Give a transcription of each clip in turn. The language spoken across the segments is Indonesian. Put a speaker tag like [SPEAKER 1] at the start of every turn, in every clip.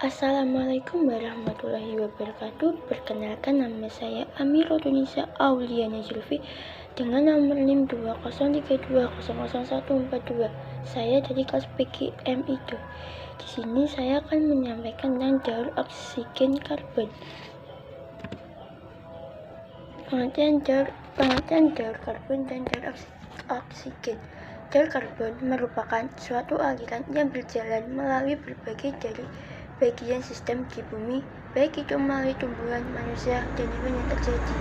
[SPEAKER 1] Assalamualaikum warahmatullahi wabarakatuh. Perkenalkan, nama saya Amirotunisa Auliana Zulfi dengan nomor NIM 2032000142. Saya dari kelas PGM itu. Di sini saya akan menyampaikan tentang daur oksigen karbon. Pengertian daur karbon dan daur oksigen. Daur karbon merupakan suatu aliran yang berjalan melalui berbagai dari bagian sistem di bumi, baik itu melalui tumbuhan, manusia, dan hewan yang terjadi.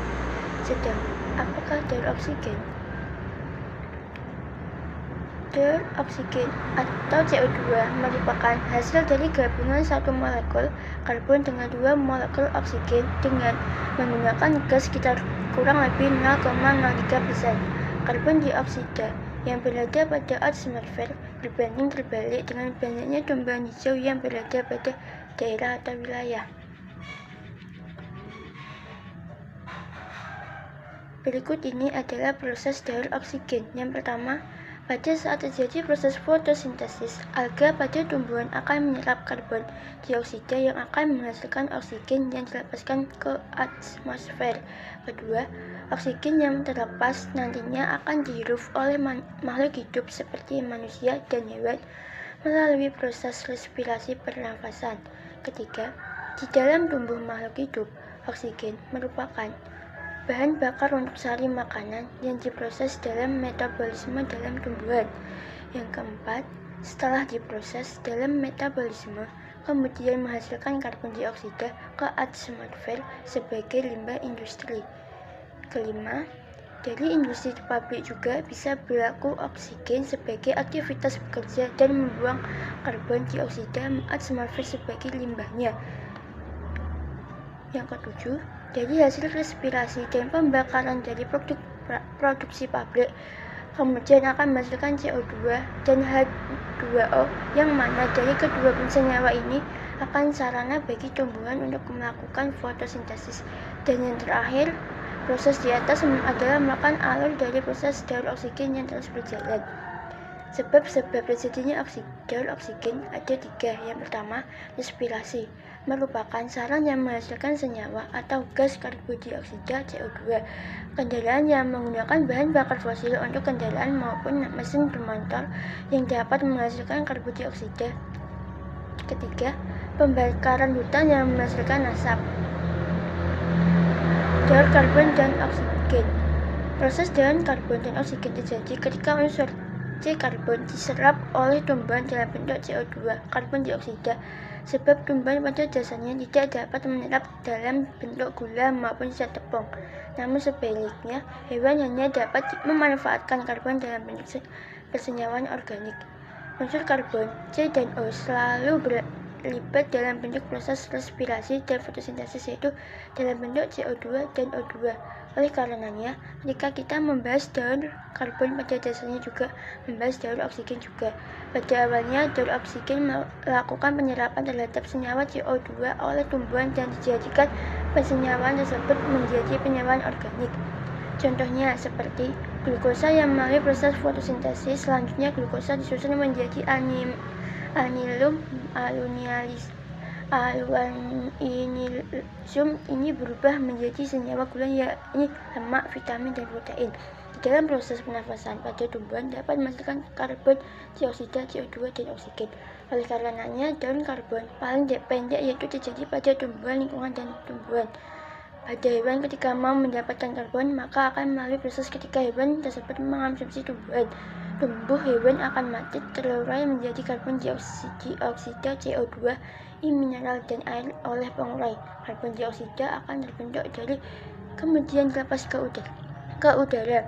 [SPEAKER 1] Sedang, apakah daur oksigen? Daur oksigen atau CO2 merupakan hasil dari gabungan satu molekul karbon dengan dua molekul oksigen dengan menggunakan gas sekitar kurang lebih 0,03%. Karbon dioksida yang berada pada atmosfer berbanding terbalik dengan banyaknya tumbuhan hijau yang berada pada daerah atau wilayah. Berikut ini adalah proses daur oksigen. Yang pertama, pada saat terjadi proses fotosintesis, alga pada tumbuhan akan menyerap karbon dioksida yang akan menghasilkan oksigen yang dilepaskan ke atmosfer. Kedua, oksigen yang terlepas nantinya akan dihirup oleh makhluk hidup seperti manusia dan hewan melalui proses respirasi pernafasan. Ketiga, di dalam tubuh makhluk hidup, oksigen merupakan bahan bakar untuk sari makanan yang diproses dalam metabolisme dalam tumbuhan. Yang keempat, setelah diproses dalam metabolisme, kemudian menghasilkan karbon dioksida ke atmosfer sebagai limbah industri. Kelima, dari industri pabrik juga bisa berlaku oksigen sebagai aktivitas bekerja dan membuang karbon dioksida atmosfer sebagai limbahnya. Yang ketujuh, dari hasil respirasi dan pembakaran dari produksi pabrik, kemudian akan menghasilkan CO2 dan H2O yang mana dari kedua senyawa ini akan sarana bagi tumbuhan untuk melakukan fotosintesis. Dan yang terakhir, proses di atas adalah merupakan alur dari proses daur oksigen yang terus berjalan. Sebab-sebab terjadinya daur oksigen ada tiga. Yang pertama, respirasi merupakan sarana yang menghasilkan senyawa atau gas karbon dioksida CO2. Kendaraan yang menggunakan bahan bakar fosil untuk kendaraan maupun mesin bermotor yang dapat menghasilkan karbon dioksida. Ketiga, pembakaran hutan yang menghasilkan asap. Daur karbon dan oksigen. Proses daur karbon dan oksigen terjadi ketika unsur C karbon diserap oleh tumbuhan dalam bentuk CO2 karbon dioksida, sebab tumbuhan pada dasarnya tidak dapat menyerap dalam bentuk gula maupun zat tepung. Namun sebaliknya, hewan hanya dapat memanfaatkan karbon dalam bentuk persenyawaan organik. Unsur karbon C dan O selalu berlibat dalam bentuk proses respirasi dan fotosintesis, yaitu dalam bentuk CO2 dan O2. Oleh karenanya, ketika kita membahas daur karbon, pada dasarnya juga membahas daur oksigen juga. Pada awalnya, daur oksigen melakukan penyerapan terhadap senyawa CO2 oleh tumbuhan dan dijadikan persenyawaan tersebut menjadi penyewaan organik. Contohnya seperti glukosa yang melalui proses fotosintesis, selanjutnya glukosa disusun menjadi anilum aluinilsium. Ini berubah menjadi senyawa gula, yakni lemak, vitamin, dan protein. Di dalam proses pernafasan pada tumbuhan dapat menghasilkan karbon dioksida, CO2, dan oksigen. Oleh karenanya, daur karbon paling pendek yaitu terjadi pada tumbuhan, lingkungan, dan tumbuhan. Pada hewan, ketika mau mendapatkan karbon, maka akan melalui proses ketika hewan tersebut mengonsumsi tumbuhan. Tumbuh hewan akan mati terurai menjadi karbon dioksida, CO2, mineral, dan air oleh pengurai. Karbon dioksida akan terbentuk dari kemudian dilepas ke udara.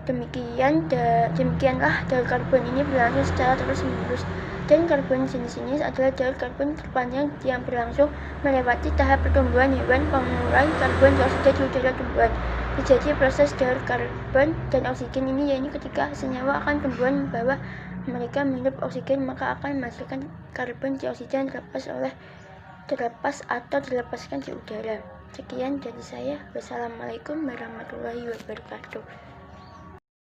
[SPEAKER 1] Demikianlah daur karbon ini berlangsung secara terus-menerus. Dan karbon jenis ini adalah daur karbon terpanjang yang berlangsung melewati tahap pertumbuhan hewan pengurai karbon dioksida di udara tumbuhan. Terjadi proses daur karbon dan oksigen ini, yaitu ketika senyawa akan tumbuhan bahwa mereka menghirup oksigen, maka akan menghasilkan karbon dioksida yang terlepas atau dilepaskan di udara. Sekian dari saya. Wassalamualaikum warahmatullahi wabarakatuh.